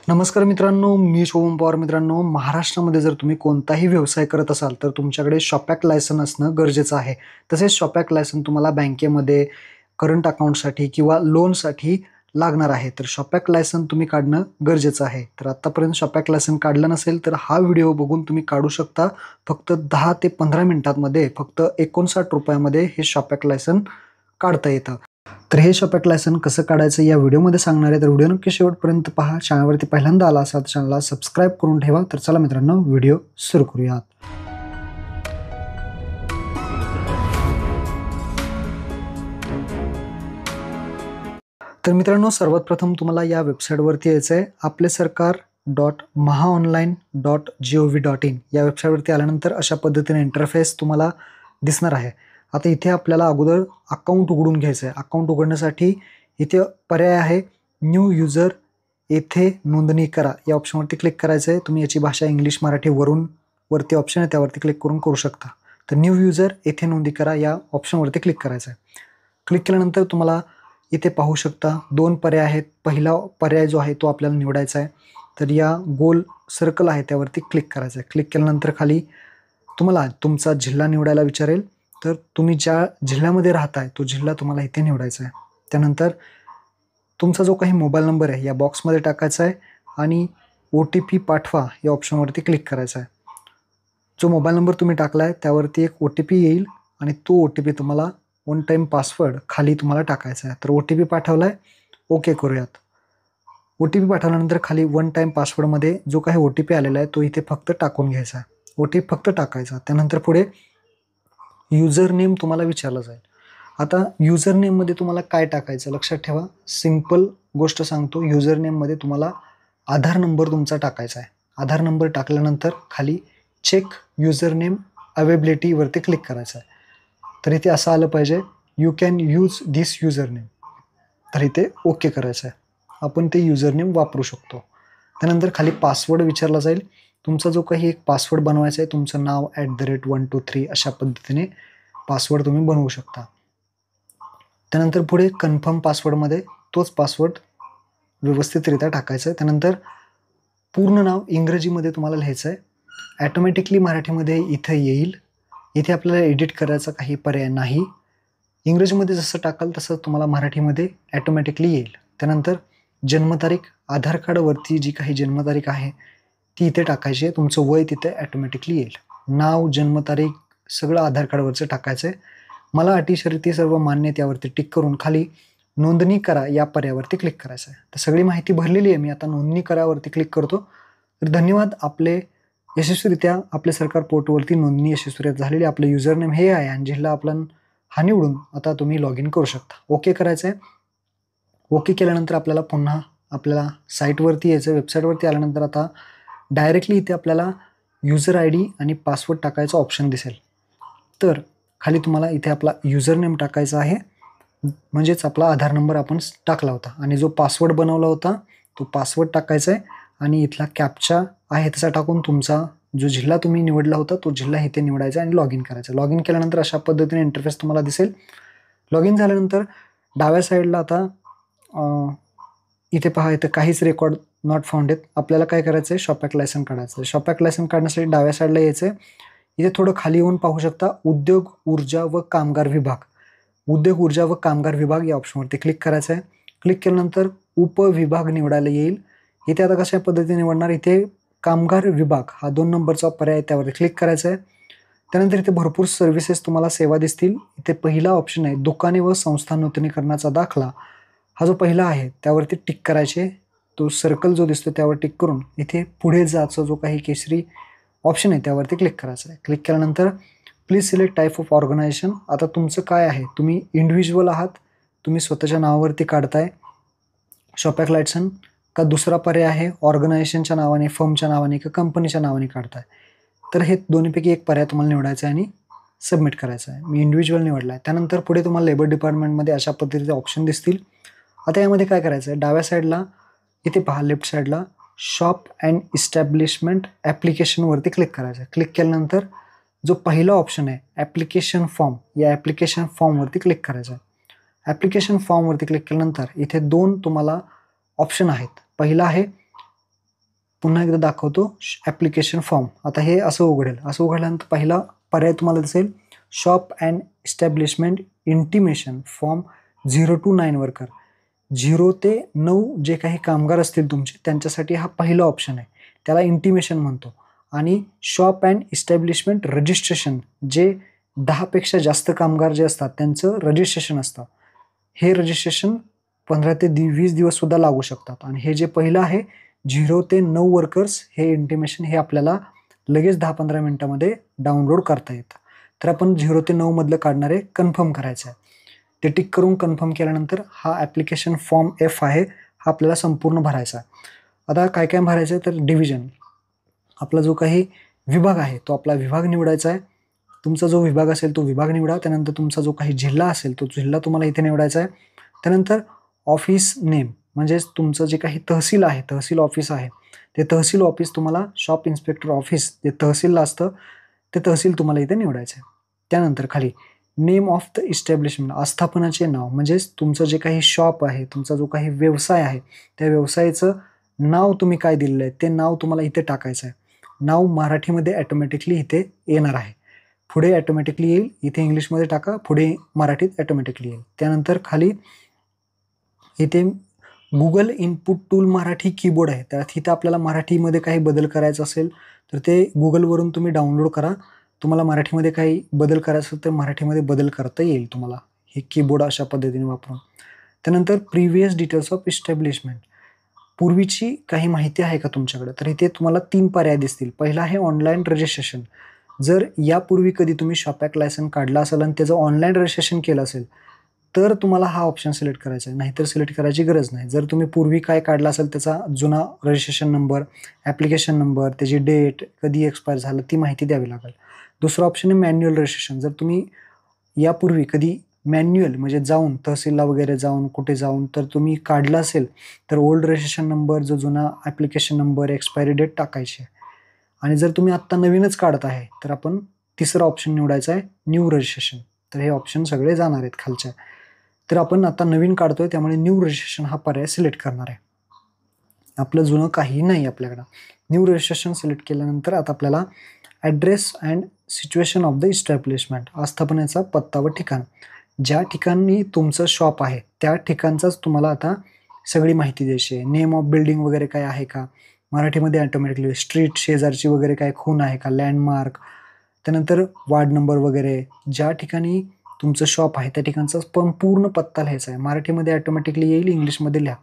नमस्कार मित्रांनो, मी शोभम पवार. मित्रांनो, महाराष्ट्रामध्ये जर तुम्ही कोणताही व्यवसाय करत असाल तर तुमच्याकडे शॉपॅक लायसन असणं गरजेचं आहे. तसेच शॉपॅक लायसन तुम्हाला बँकेमध्ये करंट अकाउंटसाठी किंवा लोनसाठी लागणार आहे. तर शॉपॅक लायसन तुम्ही काढणं गरजेचं आहे. तर आत्तापर्यंत शॉपॅक लायसन काढलं नसेल तर हा व्हिडिओ बघून तुम्ही काढू शकता. फक्त 10 ते 15 मिनिटांमध्ये फक्त ₹59 हे शॉपॅक लायसन काढता येतं. तर हे शॉपॅक लायसन कसं काढायचं या व्हिडिओमध्ये सांगणार आहे. तर व्हिडिओ नक्की शेवटपर्यंत पहा. चॅनलवरती पहिल्यांदा आला असाल तर चॅनलला सबस्क्राईब करून ठेवा. तर चला मित्रांनो, व्हिडिओ सुरू करूयात. तर मित्रांनो, सर्वात प्रथम तुम्हाला या वेबसाईटवरती यायचं आहे. आपलेसरकार.महाऑनलाईन.gov.in या वेबसाईटवरती आल्यानंतर अशा पद्धतीने इंटरफेस तुम्हाला दिसणार आहे. आता इथे आपल्याला अगोदर अकाउंट उघडून घ्यायचं आहे. अकाउंट उघडण्यासाठी इथे पर्याय आहे न्यू युजर, येथे नोंदणी करा या ऑप्शनवरती क्लिक करायचं आहे. तुम्ही याची भाषा इंग्लिश मराठी वरती ऑप्शन आहे त्यावरती क्लिक करून करू शकता. तर न्यू युजर येथे नोंदणी करा या ऑप्शनवरती क्लिक करायचं आहे. क्लिक केल्यानंतर तुम्हाला इथे पाहू शकता 2 पर्याय आहेत. पहिला पर्याय जो आहे तो आपल्याला निवडायचा आहे. तर या गोल सर्कल आहे त्यावरती क्लिक करायचं आहे. क्लिक केल्यानंतर खाली तुम्हाला तुमचा जिल्हा निवडायला विचारेल. तर तुम्ही ज्या जिल्ह्यामध्ये राहताय तो जिल्हा तुम्हाला इथे निवडायचा आहे. त्यानंतर तुमचा जो काही मोबाईल नंबर आहे या बॉक्समध्ये टाकायचा आहे आणि OTP पाठवा या ऑप्शनवरती क्लिक करायचा आहे. जो मोबाईल नंबर तुम्ही टाकला आहे त्यावरती एक OTP येईल आणि तो OTP तुम्हाला वन टाईम पासवर्ड खाली तुम्हाला टाकायचा आहे. तर OTP पाठवला आहे, ओके करूयात. OTP पाठवल्यानंतर खाली वन टाईम पासवर्डमध्ये जो काही OTP आलेला आहे तो इथे फक्त टाकून घ्यायचा आहे. OTP फक्त टाकायचा. त्यानंतर पुढे युजर नेम तुम्हाला विचारलं जाईल. आता युजर नेममध्ये तुम्हाला काय टाकायचं लक्षात ठेवा. सिंपल गोष्ट सांगतो. युजर नेममध्ये तुम्हाला आधार नंबर तुमचा टाकायचा आहे. आधार नंबर टाकल्यानंतर खाली चेक युजर नेम अवेबिलिटीवरती क्लिक करायचं आहे. तर इथे असं आलं पाहिजे you can use this user name. तर इथे ओके करायचं आहे. आपण ते युजर नेम वापरू शकतो. त्यानंतर खाली पासवर्ड विचारला जाईल. तुमचा जो काही एक पासवर्ड बनवायचा आहे, तुमचं नाव @123 अशा पद्धतीने पासवर्ड तुम्ही बनवू शकता. त्यानंतर पुढे कन्फर्म पासवर्डमध्ये तोच पासवर्ड व्यवस्थितरित्या टाकायचा आहे. त्यानंतर पूर्ण नाव इंग्रजीमध्ये तुम्हाला लिहायचं आहे. ॲटोमॅटिकली मराठीमध्ये इथं येईल. इथे आपल्याला एडिट करायचा काही पर्याय नाही. इंग्रजीमध्ये जसं टाकाल तसं तुम्हाला मराठीमध्ये ॲटोमॅटिकली येईल. त्यानंतर जन्मतारीख, आधार कार्डवरती जी काही जन्मतारीख आहे ती इथे टाकायची आहे. तुमचं वय तिथे ॲटोमॅटिकली येईल. नाव, जन्मतारीख सगळं आधार कार्डवरचं टाकायचं आहे. मला अटी शर्ती सर्व मान्य त्यावरती टिक करून खाली नोंदणी करा या पर्यायावरती क्लिक करायचं आहे. तर सगळी माहिती भरलेली आहे. मी आता नोंदणी करावरती क्लिक करतो. तर धन्यवाद, आपले यशस्वीरित्या आपले सरकार पोर्टलवरती नोंदणी यशस्वीरित्या झालेली. आपलं युजर नेम हे आहे आणि जिल्हा आपला हा निवडून आता तुम्ही लॉग इन करू शकता. ओके करायचं आहे. ओके केल्यानंतर आपल्याला पुन्हा आपल्याला साईटवरती यायचं. वेबसाईटवरती आल्यानंतर आता डायरेक्टली इथे आपल्याला युजर ID आणि पासवर्ड टाकायचा ऑप्शन दिसेल. तर खाली तुम्हाला इथे आपला युजर नेम टाकायचा आहे, म्हणजेच आपला आधार नंबर आपण टाकला होता आणि जो पासवर्ड बनवला होता तो पासवर्ड टाकायचा आहे आणि इथला कॅप्चा आहे तसा टाकून तुमचा जो जिल्हा तुम्ही निवडला होता तो जिल्हा इथे निवडायचा आणि लॉग इन करायचं. लॉग इन केल्यानंतर अशा पद्धतीने इंटरफेस तुम्हाला दिसेल. लॉग इन झाल्यानंतर डाव्या साईडला आता इथे पहा, इथं काहीच रेकॉर्ड नॉट फाउंड आहेत. आपल्याला काय करायचं आहे, शॉपॅक लायसन काढायचं आहे. शॉपॅक लायसन काढण्यासाठी डाव्या साईडला यायचं आहे. इथे थोडं खाली येऊन पाहू शकता उद्योग, ऊर्जा व कामगार विभाग. उद्योग, ऊर्जा व कामगार विभाग या ऑप्शनवरती क्लिक करायचं आहे. क्लिक केल्यानंतर उपविभाग निवडायला येईल. इथे आता कशा पद्धतीने निवडणार, इथे कामगार विभाग हा 2 नंबरचा पर्याय त्यावरती क्लिक करायचा आहे. त्यानंतर इथे भरपूर सर्व्हिसेस तुम्हाला सेवा दिसतील. इथे पहिला ऑप्शन आहे दुकाने व संस्था नूतनीकरणाचा दाखला. हा जो पहिला आहे त्यावरती टिक करायचे. तो सर्कल जो दिसतो त्यावर टिक करून इथे पुढे जायचं जो काही केसरी ऑप्शन आहे त्यावरती क्लिक करायचं आहे. क्लिक केल्यानंतर please select type of organisation. आता तुमचं काय आहे, तुम्ही इंडिव्हिज्युअल आहात, तुम्ही स्वतःच्या नावावरती काढताय शॉपॅक लायसन, का दुसरा पर्याय आहे ऑर्गनायझेशनच्या नावाने, फर्मच्या नावाने का कंपनीच्या नावाने काढताय. तर हे दोन्हीपैकी एक पर्याय तुम्हाला निवडायचा आहे आणि सबमिट करायचं आहे. मी इंडिव्हिज्युअल निवडला आहे. त्यानंतर पुढे तुम्हाला लेबर डिपार्टमेंटमध्ये अशा पद्धतीचे ऑप्शन दिसतील. आता यामध्ये काय करायचं आहे, डाव्या साईडला इथे पहा, लेफ्ट साईडला शॉप अँड इस्टॅब्लिशमेंट ॲप्लिकेशनवरती क्लिक करायचं आहे. क्लिक केल्यानंतर जो पहिला ऑप्शन आहे ॲप्लिकेशन फॉर्म, या ॲप्लिकेशन फॉर्मवरती क्लिक करायचं आहे. ॲप्लिकेशन फॉर्मवरती क्लिक केल्यानंतर इथे 2 तुम्हाला ऑप्शन आहेत. पहिला आहे पुन्हा एकदा दाखवतो ॲप्लिकेशन फॉर्म. आता हे असं उघडेल. असं उघडल्यानंतर पहिला पर्याय तुम्हाला दिसेल shop and establishment intimation form 0 to 9 worker. 0 ते 9 जे काही कामगार असतील तुमचे त्यांच्यासाठी हा पहिला ऑप्शन आहे, त्याला इंटिमेशन म्हणतो. आणि शॉप अँड इस्टॅब्लिशमेंट रजिस्ट्रेशन जे 10पेक्षा जास्त कामगार जे असतात त्यांचं रजिस्ट्रेशन असतं. हे रजिस्ट्रेशन 15 ते 20 दिवससुद्धा लागू शकतात. आणि हे जे पहिलं आहे 0 ते 9 वर्कर्स हे इंटिमेशन हे आपल्याला लगेच 10-15 मिनिटामध्ये डाउनलोड करता येतं. तर आपण 0 ते 9 मधलं काढणार आहे, कन्फर्म करायचं आहे. ते टिक करून कन्फर्म केल्यानंतर हा ॲप्लिकेशन फॉर्म F आहे, हा आपल्याला संपूर्ण भरायचा आहे. आता काय काय भरायचं आहे तर डिव्हिजन, आपला जो काही विभाग आहे तो आपला विभाग निवडायचा आहे. तुमचा जो विभाग असेल तो विभाग निवडा. त्यानंतर तुमचा जो काही जिल्हा असेल तो जिल्हा तुम्हाला इथे निवडायचा आहे. त्यानंतर ऑफिस नेम म्हणजेच तुमचं जे काही तहसील आहे, तहसील ऑफिस आहे, ते तहसील ऑफिस तुम्हाला शॉप इन्स्पेक्टर ऑफिस जे तहसीलला असतं ते तहसील तुम्हाला इथे निवडायचं आहे. त्यानंतर खाली नेम ऑफ द इस्टॅब्लिशमेंट, आस्थापनाचे नाव म्हणजेच तुमचं जे काही शॉप आहे, तुमचा जो काही व्यवसाय आहे त्या व्यवसायाचं नाव तुम्ही काय दिलेलं आहे ते नाव तुम्हाला इथे टाकायचं आहे. नाव मराठीमध्ये ॲटोमॅटिकली इथे येणार आहे. पुढे ॲटोमॅटिकली येईल, इथे इंग्लिशमध्ये टाका, पुढे मराठीत ॲटोमॅटिकली येईल. त्यानंतर खाली इथे Google input tool Marathi keyboard आहे, तर तिथं आपल्याला मराठीमध्ये काही बदल करायचा असेल तर ते गुगलवरून तुम्ही डाउनलोड करा. तुम्हाला मराठीमध्ये काही बदल करायचं असेल तर मराठीमध्ये बदल करता येईल तुम्हाला हे कीबोर्ड अशा पद्धतीने वापरून. त्यानंतर प्रिव्हियस डिटेल्स ऑफ इस्टॅब्लिशमेंट, पूर्वीची काही माहिती आहे का तुमच्याकडे, तर इथे तुम्हाला 3 पर्याय दिसतील. पहिला आहे ऑनलाईन रजिस्ट्रेशन. जर यापूर्वी कधी तुम्ही शॉप ॲक्ट लायसन काढला असेल आणि त्याचं ऑनलाईन रजिस्ट्रेशन केलं असेल तर तुम्हाला हा ऑप्शन सिलेक्ट करायचा आहे, नाहीतर सिलेक्ट करायची गरज नाही. जर तुम्ही पूर्वी काय काढला असेल त्याचा जुना रजिस्ट्रेशन नंबर, ॲप्लिकेशन नंबर, त्याची डेट, कधी एक्सपायर झालं ती माहिती द्यावी लागेल. दुसरा ऑप्शन आहे मॅन्युअल रजिस्ट्रेशन. जर तुम्ही यापूर्वी कधी मॅन्युअल म्हणजे जाऊन तहसीलला वगैरे जाऊन कुठे जाऊन तर तुम्ही काढला असेल तर ओल्ड रजिस्ट्रेशन नंबर, जो जुना ॲप्लिकेशन नंबर, एक्सपायरी डेट टाकायची आहे. आणि जर तुम्ही आत्ता नवीनच काढत आहे तर आपण तिसरा ऑप्शन निवडायचा आहे न्यू रजिस्ट्रेशन. तर हे ऑप्शन सगळे जाणार आहेत खालच्या. तर आपण आता नवीन काढतोय त्यामुळे न्यू रजिस्ट्रेशन हा पर्याय सिलेक्ट करणार आहे. आपलं जुनं काही नाही आपल्याकडं. न्यू रजिस्ट्रेशन सिलेक्ट केल्यानंतर आता आपल्याला address and situation of the establishment, आस्थापनेचा पत्ता व ठिकाण, ज्या ठिकाणी तुमचं शॉप आहे त्या ठिकाणचाच तुम्हाला आता सगळी माहिती द्यायची आहे. नेम ऑफ बिल्डिंग वगैरे काय आहे का, मराठीमध्ये ऑटोमॅटिकली स्ट्रीट शेजारची वगैरे काय खूण आहे का, लँडमार्क, त्यानंतर वार्ड नंबर वगैरे, ज्या ठिकाणी तुमचं शॉप आहे त्या ठिकाणचा पण पूर्ण पत्ता लिहायचा आहे. मराठीमध्ये ऑटोमॅटिकली येईल, इंग्लिशमध्ये लिहा.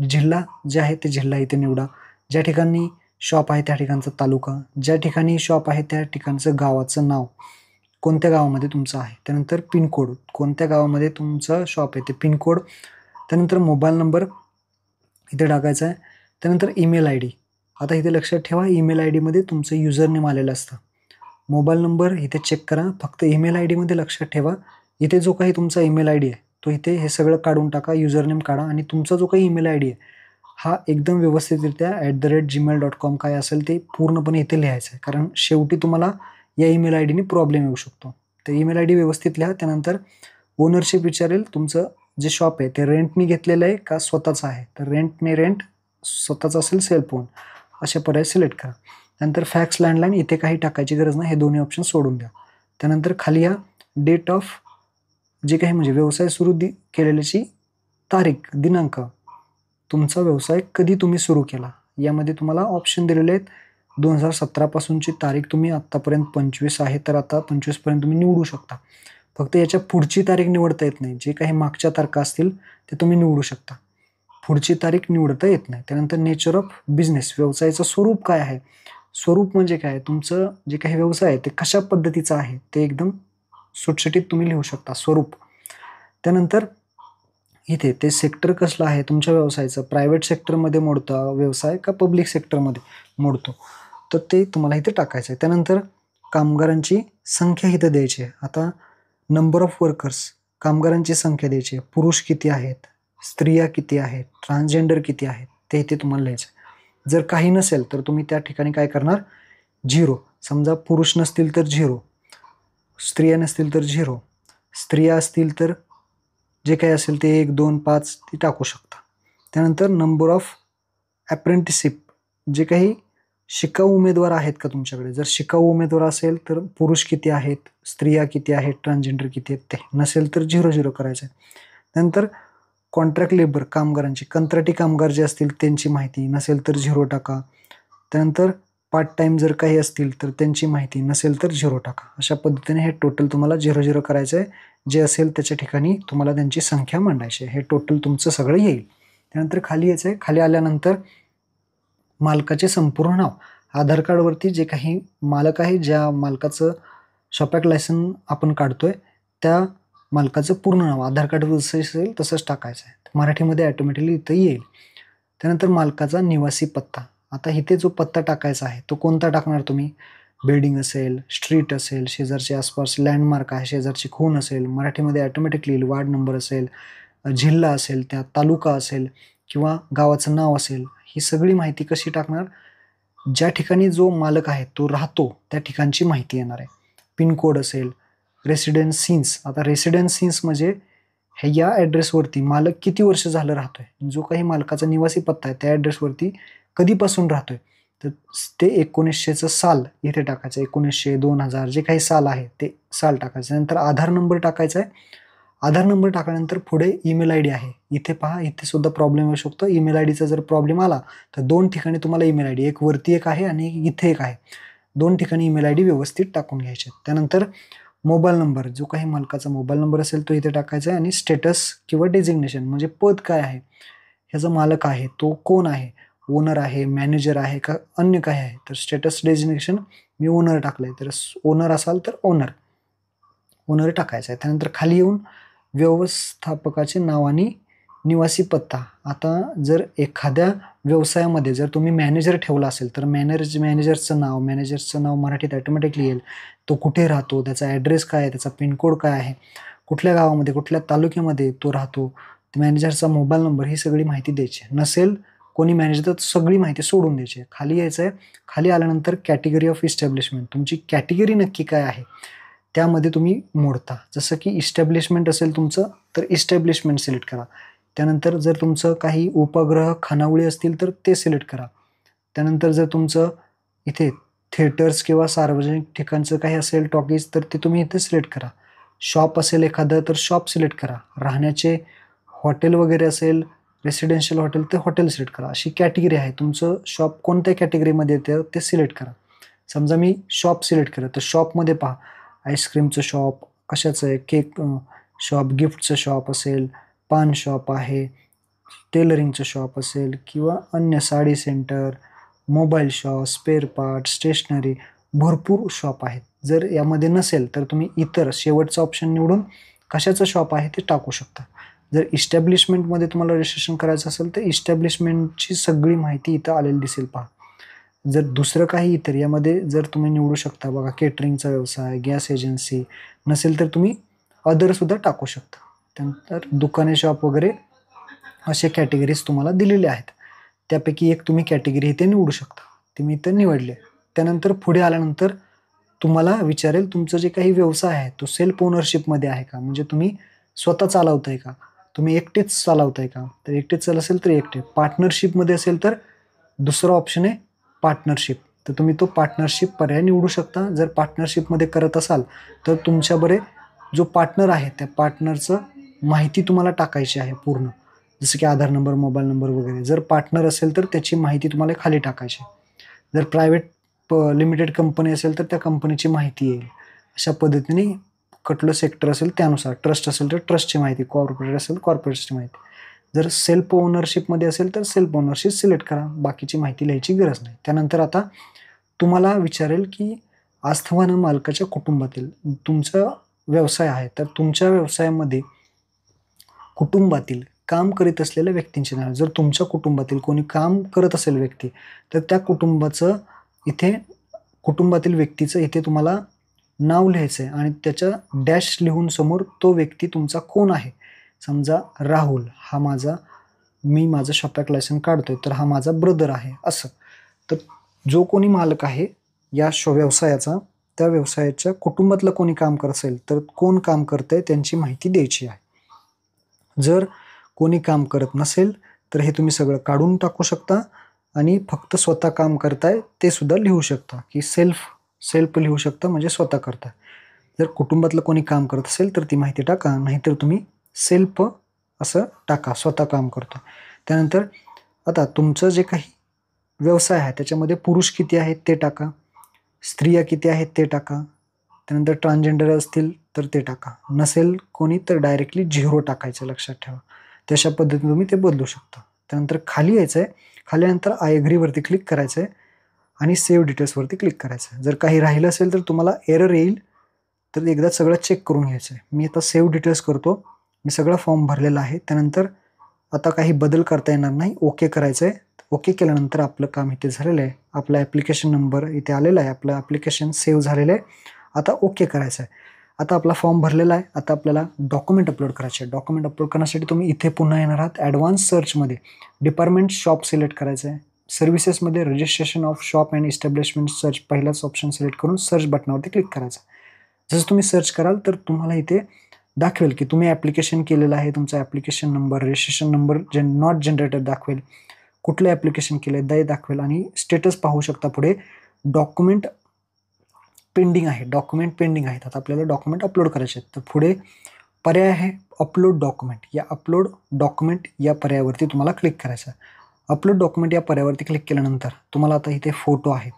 जिल्हा जे आहे ते जिल्हा इथे निवडा. ज्या ठिकाणी शॉप आहे त्या ठिकाणचा तालुका, ज्या ठिकाणी शॉप आहे त्या ठिकाणचं गावाचं नाव, कोणत्या गावामध्ये तुमचं आहे. त्यानंतर पिनकोड, कोणत्या गावामध्ये तुमचं शॉप आहे ते पिनकोड. त्यानंतर मोबाईल नंबर इथे टाकायचा आहे. त्यानंतर ईमेल आय डी. आता इथे लक्षात ठेवा ईमेल आय डीमध्ये तुमचं युजर नेम आलेलं असतं. मोबाईल नंबर इथे चेक करा. फक्त ईमेल आय डीमध्ये लक्षात ठेवा इथे जो काही तुमचा ईमेल आय डी आहे तो इथे हे सगळं काढून टाका, युजर नेम काढा आणि तुमचा जो काही ईमेल आय डी आहे हा एकदम व्यवस्थितरित्या @gmail.com काय असेल ते पूर्णपणे इथे लिहायचं आहे. कारण शेवटी तुम्हाला या ईमेल आय डीने प्रॉब्लेम येऊ शकतो. तर ईमेल आय डी व्यवस्थित लिहा. त्यानंतर ओनरशिप विचारेल, तुमचं जे शॉप आहे ते रेंटनी घेतलेलं आहे का स्वतःचं आहे, तर रेंट स्वतःचं असेल सेल्फ ओन अशा पर्याय सिलेक्ट करा. त्यानंतर फॅक्स, लँडलाईन इथे काही टाकायची गरज नाही, हे दोन्ही ऑप्शन सोडून द्या. त्यानंतर खाली या डेट ऑफ जे काही म्हणजे व्यवसाय सुरू केलेल्याची तारीख, दिनांक, तुमचा व्यवसाय कधी तुम्ही सुरू केला यामध्ये तुम्हाला ऑप्शन दिलेले आहेत. 2017 पासूनची तारीख तुम्ही आत्तापर्यंत 25 आहे तर आता 25 पर्यंत तुम्ही निवडू शकता. फक्त याच्या पुढची तारीख निवडता येत नाही. जे काही मागच्या तारखा असतील ते तुम्ही निवडू शकता, पुढची तारीख निवडता येत नाही. त्यानंतर नेचर ऑफ बिझनेस, व्यवसायाचं स्वरूप काय आहे. स्वरूप म्हणजे काय, तुमचं जे काही व्यवसाय आहे ते कशा पद्धतीचं आहे ते एकदम सुटसुटीत तुम्ही लिहू शकता, स्वरूप. त्यानंतर इथे ते सेक्टर कसलं आहे तुमच्या व्यवसायाचं, प्रायव्हेट सेक्टरमध्ये मोडतो व्यवसाय का पब्लिक सेक्टरमध्ये मोडतो, तर ते तुम्हाला इथे टाकायचं आहे. त्यानंतर कामगारांची संख्या इथं द्यायची आहे. आता नंबर ऑफ वर्कर्स, कामगारांची संख्या द्यायची आहे. पुरुष किती आहेत, स्त्रिया किती आहेत, ट्रान्सजेंडर किती आहेत ते इथे तुम्हाला लिहायचं आहे. जर काही नसेल तर तुम्ही त्या ठिकाणी काय करणार, 0. समजा पुरुष नसतील तर 0, स्त्रिया नसतील तर 0, स्त्रिया असतील तर जे काही असेल ते 1, 2, 5 ते टाकू शकता. त्यानंतर नंबर ऑफ अप्रेंटिसशिप, जे काही शिकाऊ उमेदवार आहेत का तुमच्याकडे, जर शिकाऊ उमेदवार असेल तर पुरुष किती आहेत, स्त्रिया किती आहेत, ट्रान्सजेंडर किती आहेत ते, नसेल तर 0-0 करायचं आहे. नंतर कॉन्ट्रॅक्ट लेबर कामगारांची, कंत्राटी कामगार जे असतील त्यांची माहिती, नसेल तर 0 टाका. त्यानंतर पार्ट टाईम जर काही असतील तर त्यांची माहिती, नसेल तर 0 टाका. अशा पद्धतीने हे टोटल तुम्हाला 0-0 करायचं आहे. जे असेल त्याच्या ठिकाणी तुम्हाला त्यांची संख्या मांडायची आहे. हे टोटल तुमचं सगळं येईल. त्यानंतर खाली यायचं आहे. खाली आल्यानंतर मालकाचे संपूर्ण नाव, आधार कार्डवरती जे काही मालक आहे, ज्या मालकाचं शॉपॅक लायसन आपण काढतोय त्या मालकाचं पूर्ण नाव आधार कार्डवर जसं असेल तसंच टाकायचं आहे. मराठीमध्ये ऑटोमॅटिकली इथं येईल. त्यानंतर मालकाचा निवासी पत्ता. आता इथे जो पत्ता टाकायचा आहे तो कोणता टाकणार तुम्ही? बिल्डिंग असेल, स्ट्रीट असेल, शेजारची आसपास लँडमार्क आहे, शेजारची खूण असेल, मराठीमध्ये ऑटोमॅटिकली येईल. वार्ड नंबर असेल, जिल्हा असेल, त्या तालुका असेल किंवा गावाचं नाव असेल. ही सगळी माहिती कशी टाकणार? ज्या ठिकाणी जो मालक आहे तो राहतो त्या ठिकाणची माहिती येणार आहे. पिनकोड असेल, रेसिडेन्स सिन्स. आता रेसिडेन्स सिन्स म्हणजे या ॲड्रेसवरती मालक किती वर्ष झालं राहतोय, जो काही मालकाचा निवासी पत्ता आहे त्या ॲड्रेसवरती कधीपासून राहतोय. तर ते 1900चं साल इथे टाकायचं. 1900, 2000 जे काही साल आहे ते साल टाकायचं. नंतर आधार नंबर टाकायचा आहे. आधार नंबर टाकल्यानंतर पुढे ईमेल आय डी आहे. इथे पहा, इथे सुद्धा प्रॉब्लेम येऊ शकतो. ईमेल आय डीचा जर प्रॉब्लेम आला तर 2 ठिकाणी तुम्हाला ईमेल आय डी, एक वरती एक आहे आणि इथे एक आहे. 2 ठिकाणी ईमेल आय डी व्यवस्थित टाकून घ्यायचे. त्यानंतर मोबाईल नंबर, जो काही मालकाचा मोबाईल नंबर असेल तो इथे टाकायचा आहे. आणि स्टेटस किंवा डेझिग्नेशन म्हणजे पद काय आहे, ह्याचा मालक आहे तो कोण आहे, ओनर आहे, मॅनेजर आहे का अन्य काय आहे. तर स्टेटस डेझिग्नेशन मी ओनर टाकलंय, तर ओनर असाल तर ओनर टाकायचं आहे. त्यानंतर खाली येऊन व्यवस्थापकाचे नाव आणि निवासी पत्ता. आता जर एखाद्या व्यवसायामध्ये जर तुम्ही मॅनेजर ठेवला असेल तर मॅनेजरचं नाव मराठीत ऑटोमॅटिकली येईल. तो कुठे राहतो, त्याचा ॲड्रेस काय आहे, त्याचा पिनकोड काय आहे, कुठल्या गावामध्ये, कुठल्या तालुक्यामध्ये तो राहतो, मॅनेजरचा मोबाईल नंबर, ही सगळी माहिती द्यायची. नसेल कोणी मॅनेजर तर सगळी माहिती सोडून द्यायची. खाली यायचं आहे. खाली आल्यानंतर कॅटेगरी ऑफ इस्टॅब्लिशमेंट, तुमची कॅटेगरी नक्की काय आहे त्यामध्ये तुम्ही मोडता. जसं की इस्टॅब्लिशमेंट असेल तुमचं तर इस्टॅब्लिशमेंट सिलेक्ट करा. त्यानंतर जर तुमचं काही उपग्रह खानावळी असतील तर ते सिलेक्ट करा. त्यानंतर जर तुमचं इथे थिएटर्स किंवा सार्वजनिक ठिकाणचं काही असेल टॉकीज तर ते तुम्ही इथे सिलेक्ट करा. शॉप असेल एखादं तर शॉप सिलेक्ट करा. राहण्याचे हॉटेल वगैरे असेल, रेसिडेन्शियल हॉटेल ते हॉटेल सिलेक्ट करा. अशी कॅटेगरी आहे. तुमचं शॉप कोणत्या कॅटेगरीमध्ये येतं ते सिलेक्ट करा. समजा मी शॉप सिलेक्ट केलं तर शॉपमध्ये पहा, आईस्क्रीमचं शॉप, कशाचं आहे, केक शॉप, गिफ्टचं शॉप असेल, पान शॉप आहे, टेलरिंगचं शॉप असेल किंवा अन्य sari centre, mobile shop, spare part, stationery, भरपूर शॉप आहेत. जर यामध्ये नसेल तर तुम्ही इतर शेवटचं ऑप्शन निवडून कशाचं शॉप आहे ते टाकू शकता. जर इस्टॅब्लिशमेंटमध्ये तुम्हाला रजिस्ट्रेशन करायचं असेल तर इस्टॅब्लिशमेंटची सगळी माहिती इथं आलेली दिसेल पहा. जर दुसरं काही इतर यामध्ये जर तुम्ही निवडू शकता बघा, केटरिंगचा व्यवसाय, गॅस एजन्सी, नसेल तर तुम्ही अदरसुद्धा टाकू शकता. त्यानंतर दुकाने, शॉप वगैरे असे कॅटेगरीज तुम्हाला दिलेले आहेत. त्यापैकी एक तुम्ही कॅटेगरी इथे निवडू शकता. ते मी इथं निवडले. त्यानंतर पुढे आल्यानंतर तुम्हाला विचारेल तुमचं जे काही व्यवसाय आहे तो सेल्फ ओनरशिपमध्ये आहे का, म्हणजे तुम्ही स्वतः चालवताय का, तुम्ही एकटेच चालवताय का. तर एकटेच चालत असेल तर एकटे, पार्टनरशिपमध्ये असेल तर दुसरा ऑप्शन आहे पार्टनरशिप. तर तुम्ही तो पार्टनरशिप पर्याय निवडू शकता. जर पार्टनरशिपमध्ये करत असाल तर तुमच्याबरोबर जो पार्टनर आहे त्या पार्टनरचं माहिती तुम्हाला टाकायची आहे पूर्ण, जसं की आधार नंबर, मोबाईल नंबर वगैरे. जर पार्टनर असेल तर त्याची माहिती तुम्हाला खाली टाकायची. जर प्रायव्हेट लिमिटेड कंपनी असेल तर त्या कंपनीची माहिती येईल. अशा पद्धतीने कुठलं सेक्टर असेल त्यानुसार, ट्रस्ट असेल तर ट्रस्टची माहिती, कॉर्पोरेट असेल कॉर्पोरेटची माहिती. जर सेल्फ ओनरशिपमध्ये असेल तर सेल्फ ओनरशिप सिलेक्ट करा. बाकीची माहिती लिहायची गरज नाही. त्यानंतर आता तुम्हाला विचारेल की अस्थावान मालकाच्या कुटुंबातील तुमचा व्यवसाय आहे तर तुमच्या व्यवसायामध्ये कुटुंबातील काम करीत असलेल्या व्यक्तींचे नाव. जर तुमच्या कुटुंबातील कोणी काम करत असेल व्यक्ती तर त्या कुटुंबाचं इथे, कुटुंबातील व्यक्तीचं इथे तुम्हाला नाव लिहायचं आहे आणि त्याच्या डॅश लिहून समोर तो व्यक्ती तुमचा कोण आहे. समजा राहुल हा माझं शॉपॅक लायसन काढतोय तर हा माझा ब्रदर आहे असं. तर जो कोणी मालक आहे या व्यवसायाचा, त्या व्यवसायाच्या कुटुंबातलं कोणी काम करत असेल तर कोण काम करतंय त्यांची माहिती द्यायची आहे. जर कोणी काम करत नसेल तर हे तुम्ही सगळं काढून टाकू शकता आणि फक्त स्वतः काम करताय ते सुद्धा लिहू शकता, की सेल्फ लिहू शकता म्हणजे स्वतः करता. जर कुटुंबातलं कोणी काम करत असेल तर ती माहिती टाका, नाहीतर तुम्ही सेल्फ असं टाका, स्वतः काम करतो. त्यानंतर आता तुमचं जे काही व्यवसाय आहे त्याच्यामध्ये पुरुष किती आहेत ते टाका, स्त्रिया किती आहेत ते टाका, त्यानंतर ट्रान्सजेंडर असतील तर ते टाका, नसेल कोणी तर डायरेक्टली 0 टाकायचं, लक्षात ठेवा. तशा पद्धतीने तुम्ही ते बदलू शकता. त्यानंतर खाली यायचं आहे, खाली नंतर आय एग्रीवरती क्लिक करायचं आहे आणि सेव्ह डिटेल्सवरती क्लिक करायचं आहे. जर काही राहिलं असेल तर तुम्हाला एरर येईल, तर एकदा सगळं चेक करून घ्यायचं आहे. मी आता सेव्ह डिटेल्स करतो. मी सगळा फॉर्म भरलेला आहे. त्यानंतर आता काही बदल करता येणार नाही, ओके करायचं आहे. ओके केल्यानंतर आपलं काम इथे झालेलं आहे. आपला ॲप्लिकेशन नंबर इथे आलेला आहे, आपलं ॲप्लिकेशन सेव्ह झालेलं आहे. आता ओके करायचं आहे. आता आपला फॉर्म भरलेला आहे. आता आपल्याला डॉक्युमेंट अपलोड करायचे आहे. डॉक्युमेंट अपलोड करण्यासाठी तुम्ही इथे पुन्हा येणार आहात. ॲडव्हान्स सर्चमध्ये डिपार्टमेंट शॉप सिलेक्ट करायचं आहे. सर्व्हिसेसमध्ये registration of shop and establishment search पहिलाच ऑप्शन सिलेक्ट करून सर्च बटनावरती क्लिक करायचं. जसं तुम्ही सर्च कराल तर तुम्हाला इथे दाखवेल की तुम्ही ॲप्लिकेशन केलेलं आहे, तुमचा application number, registration number not generated दाखवेल, कुठलं ॲप्लिकेशन केलं आहे ते दाखवेल आणि स्टेटस पाहू शकता. पुढे डॉक्युमेंट पेंडिंग आहे, डॉक्युमेंट पेंडिंग आहेत. आता आपल्याला डॉक्युमेंट अपलोड करायचे आहेत. तर पुढे पर्याय आहे अपलोड डॉक्युमेंट. या अपलोड डॉक्युमेंट या पर्यायावरती तुम्हाला क्लिक करायचं आहे. अपलोड डॉक्युमेंट या पर्यायावरती क्लिक केल्यानंतर तुम्हाला आता इथे फोटो आहे,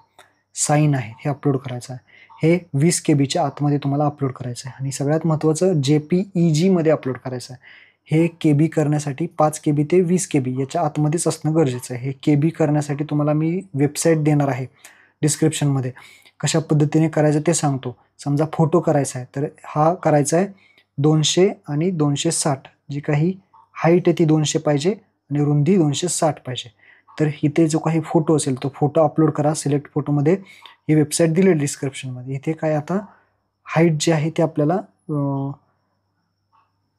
साईन आहे, हे अपलोड करायचं आहे. हे 20 KB आतमध्ये तुम्हाला अपलोड करायचं आहे आणि सगळ्यात महत्त्वाचं JPEG मध्ये अपलोड करायचं आहे. हे KB करण्यासाठी 5 KB ते 20 KB याच्या आतमध्येच असणं गरजेचं आहे. हे KB करण्यासाठी तुम्हाला मी वेबसाईट देणार आहे डिस्क्रिप्शनमध्ये. कशा पद्धतीने करायचं ते सांगतो. समजा फोटो करायचा आहे तर हा करायचा आहे 200 आणि 260. जी काही हाईट आहे ती 200 पाहिजे आणि रुंदी 260 पाहिजे. तर इथे जो काही फोटो असेल तो फोटो अपलोड करा. सिलेक्ट फोटोमध्ये ही वेबसाईट दिली डिस्क्रिप्शनमध्ये. इथे काय आता हाईट जी आहे ती आपल्याला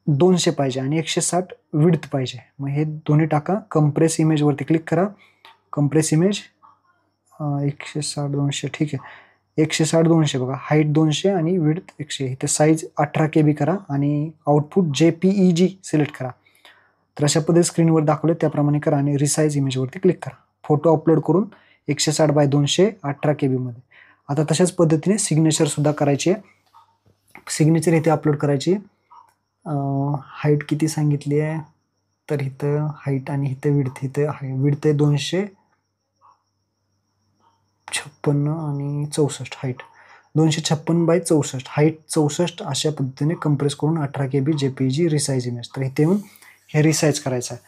200 पाहिजे आणि 160 विड्थ पाहिजे. मग हे दोन्ही टाका. कंप्रेस इमेजवरती क्लिक करा. कंप्रेस इमेज 160 200 ठीक आहे. 160 200 बघा, हाईट 200 आणि विड्थ 100. इथे साईज 18 KB करा आणि आउटपुट JPEG सिलेक्ट करा. तर अशा पद्धतीने स्क्रीनवर दाखवले त्याप्रमाणे करा आणि रिसाईज इमेजवरती क्लिक करा. फोटो अपलोड करून 160 बाय 200 18 KB मध्ये. आता तशाच पद्धतीने सिग्नेचर सुद्धा करायची आहे. सिग्नेचर इथे अपलोड करायची. हाईट किती सांगितली आहे तर इथं हाईट आणि इथं विड्थ, इथं आहे विड्थ आहे 256 आणि 64. Height 256 by 64, height 64. अशा पद्धतीने कंप्रेस करून 18 KB JPEG रिसाईज इमेज. तर इथे येऊन हे रिसाईज करायचं आहे.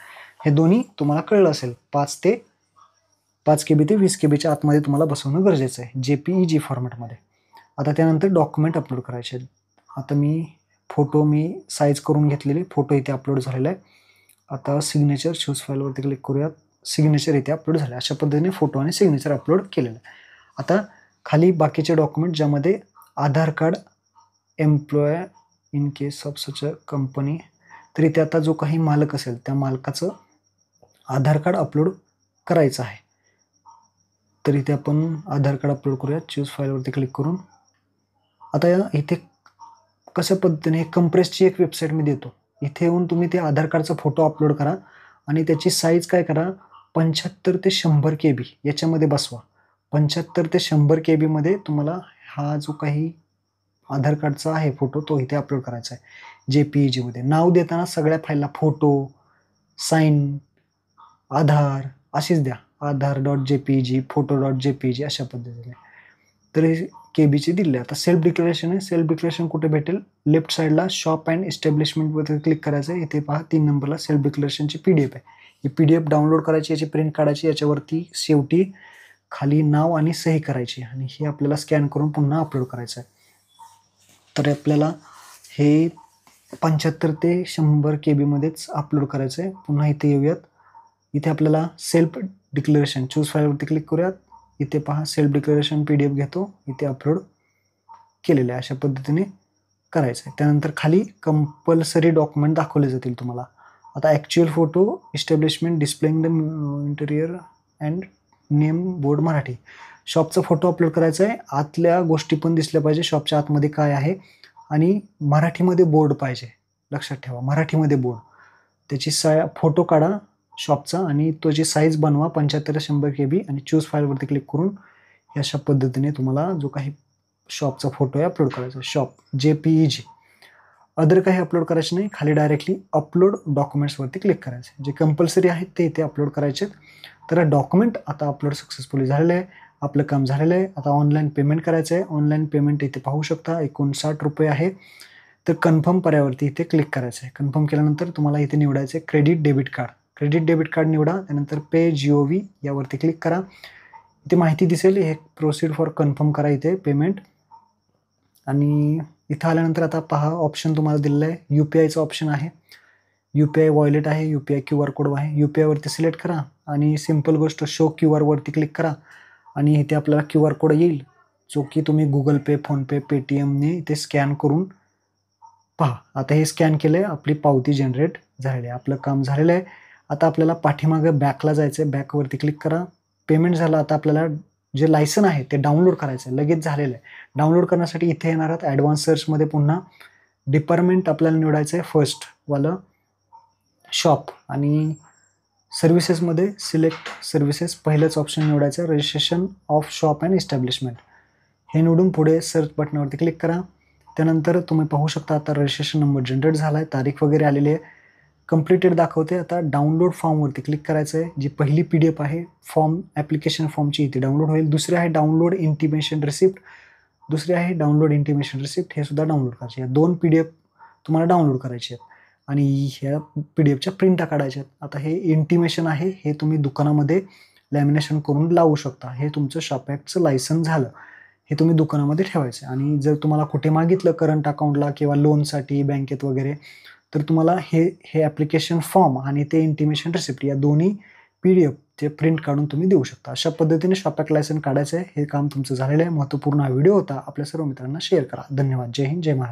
हे दोन्ही तुम्हाला कळलं असेल. 5 KB ते 20 KBच्या आतमध्ये तुम्हाला बसवणं गरजेचं आहे JPEG फॉर्मॅटमध्ये. आता त्यानंतर डॉक्युमेंट अपलोड करायचे. आता फोटो साईज करून घेतलेले फोटो इथे अपलोड झालेला आहे. आता सिग्नेचर चूज फाईलवरती क्लिक करूयात. सिग्नेचर इथे अपलोड झाले. अशा पद्धतीने फोटो आणि सिग्नेचर अपलोड केलेलं आहे. आता खाली बाकीचे डॉक्युमेंट ज्यामध्ये Aadhaar card, employ in case of such a company. तर इथे आता जो काही मालक असेल त्या मालकाचं आधार कार्ड अपलोड करायचं आहे. तर इथे आपण आधार कार्ड अपलोड करूया. चूज फाईलवरती क्लिक करून. आता इथे कशा पद्धतीने कंप्रेसची एक वेबसाईट मी देतो. इथे येऊन तुम्ही ते आधार कार्डचा फोटो अपलोड करा आणि त्याची साईज काय करा 75 ते 100 KB याच्यामध्ये बसवा. 75 ते 100 KB मध्ये तुम्हाला हा जो काही आधार कार्डचा आहे फोटो तो इथे अपलोड करायचा आहे JPEG मध्ये. नाव देताना सगळ्या फाईलला फोटो, साईन, आधार अशीच द्या. आधार.jpeg, फोटो.jpeg अशा पद्धतीने. तर हे KBचे दिले. आता सेल्फ डिक्लेरेशन आहे. सेल्फ डिक्लेरेशन कुठे भेटेल? लेफ्ट साईडला शॉप अँड इस्टॅब्लिशमेंटवरती क्लिक करायचं आहे. इथे पहा 3 नंबरला सेल्फ डिक्लेरेशनची PDF आहे. ही PDF डाउनलोड करायची, याची प्रिंट काढायची, याच्यावरती शेवटी खाली नाव आणि सही करायची आणि हे आपल्याला स्कॅन करून पुन्हा अपलोड करायचं आहे. तर आपल्याला हे 75 ते 100 KB मध्येच अपलोड करायचं आहे. पुन्हा इथे येऊयात. इथे आपल्याला सेल्फ डिक्लेरेशन चूज फाईलवरती क्लिक करूयात. इथे पहा सेल्फ डिक्लेरेशन PDF घेतो. इथे अपलोड केलेलं आहे. अशा पद्धतीने करायचं आहे. त्यानंतर खाली कंपल्सरी डॉक्युमेंट दाखवले जातील तुम्हाला. आता actual photo, establishment, displaying the interior and name board Marathi. शॉपचा फोटो अपलोड करायचा आहे. आतल्या गोष्टी पण दिसल्या पाहिजे, शॉपच्या आतमध्ये काय आहे आणि मराठीमध्ये बोर्ड पाहिजे. लक्षात ठेवा मराठीमध्ये बोर्ड. त्याची फोटो काढा. शॉपचा आणि तो जी साईज बनवा 75-100 KB आणि चूज फाईलवरती क्लिक करून अशा पद्धतीने तुम्हाला जो काही शॉपचा फोटो आहे अपलोड करायचा आहे. Shop JPEG. अदर काही अपलोड करायचे नाही. खाली डायरेक्टली अपलोड डॉक्युमेंट्सवरती क्लिक करायचं जे कंपल्सरी आहेत ते इथे अपलोड करायचे. तर डॉक्युमेंट आता अपलोड सक्सेसफुली झालेलं आहे. आपलं काम झालेलं आहे. आता ऑनलाईन पेमेंट करायचं आहे. ऑनलाईन पेमेंट इथे पाहू शकता ₹59 आहे. तर कन्फर्म पर्यावरती इथे क्लिक करायचं आहे. कन्फर्म केल्यानंतर तुम्हाला इथे निवडायचं आहे credit debit card. Credit debit card निवडा. त्यानंतर पे GOV यावरती क्लिक करा. इथे माहिती दिसेल हे प्रोसीड फॉर कन्फर्म करा इथे पेमेंट. आणि इथं आल्यानंतर आता पहा ऑप्शन तुम्हाला दिलेलं आहे. UPIचं ऑप्शन आहे. UPI वॉलेट आहे. UPI QR कोड आहे. UPIवरती सिलेक्ट करा आणि सिंपल गोष्ट शो QR वरती क्लिक करा आणि इथे आपल्याला QR कोड येईल जो की तुम्ही Google Pay, PhonePe, Paytmने इथे स्कॅन करून पहा. आता हे स्कॅन केलंय. आपली पावती जनरेट झालेली आहे. आपलं काम झालेलं आहे. आता आपल्याला पाठीमागे बॅकला जायचं आहे. बॅकवरती क्लिक करा. पेमेंट झालं. आता आपल्याला जे लायसन आहे ते डाउनलोड करायचं आहे. लगेच झालेलं आहे. डाउनलोड करण्यासाठी इथे येणार आहात ॲडव्हान्स सर्चमध्ये पुन्हा डिपार्टमेंट आपल्याला निवडायचं आहे फर्स्टवालं शॉप आणि सर्व्हिसेसमध्ये सिलेक्ट सर्व्हिसेस पहिलंच ऑप्शन निवडायचं आहे registration of shop and establishment. हे निवडून पुढे सर्च बटनावरती क्लिक करा. त्यानंतर तुम्ही पाहू शकता आता रजिस्ट्रेशन नंबर जनरेट झाला आहे. तारीख वगैरे आलेली आहे. कंप्लीटेड दाखवते. आता डाउनलोड फॉर्मवरती क्लिक करायचं आहे. जी पहिली PDF आहे फॉर्म ॲप्लिकेशन फॉर्मची इथे डाउनलोड होईल. दुसरी आहे डाउनलोड इंटिमेशन रिसिप्ट. दुसरी आहे डाउनलोड इंटिमेशन रिसिप्ट. हे सुद्धा डाउनलोड करायचे. या 2 PDF तुम्हाला डाउनलोड करायचे आहेत आणि ह्या PDFच्या प्रिंटा काढायच्या आहेत. आता हे इंटिमेशन आहे. हे तुम्ही दुकानामध्ये लॅमिनेशन करून लावू शकता. हे तुमचं शॉप ॲक्टचं लायसन झालं. हे तुम्ही दुकानामध्ये ठेवायचं आणि जर तुम्हाला कुठे मागितलं करंट अकाउंटला किंवा लोनसाठी बँकेत वगैरे तर तुम्हाला हे ॲप्लिकेशन फॉर्म आणि ते इंटिमेशन रिसिप्ट या दोन्ही PDF ते प्रिंट काढून तुम्ही देऊ शकता. अशा पद्धतीने शॉप ॲक्ट लायसन काढायचं आहे. हे काम तुमचं झालेलं आहे. महत्त्वपूर्ण हा व्हिडिओ होता. आपल्या सर्व मित्रांना शेअर करा. धन्यवाद. जय हिंद, जय महाराष्ट्र.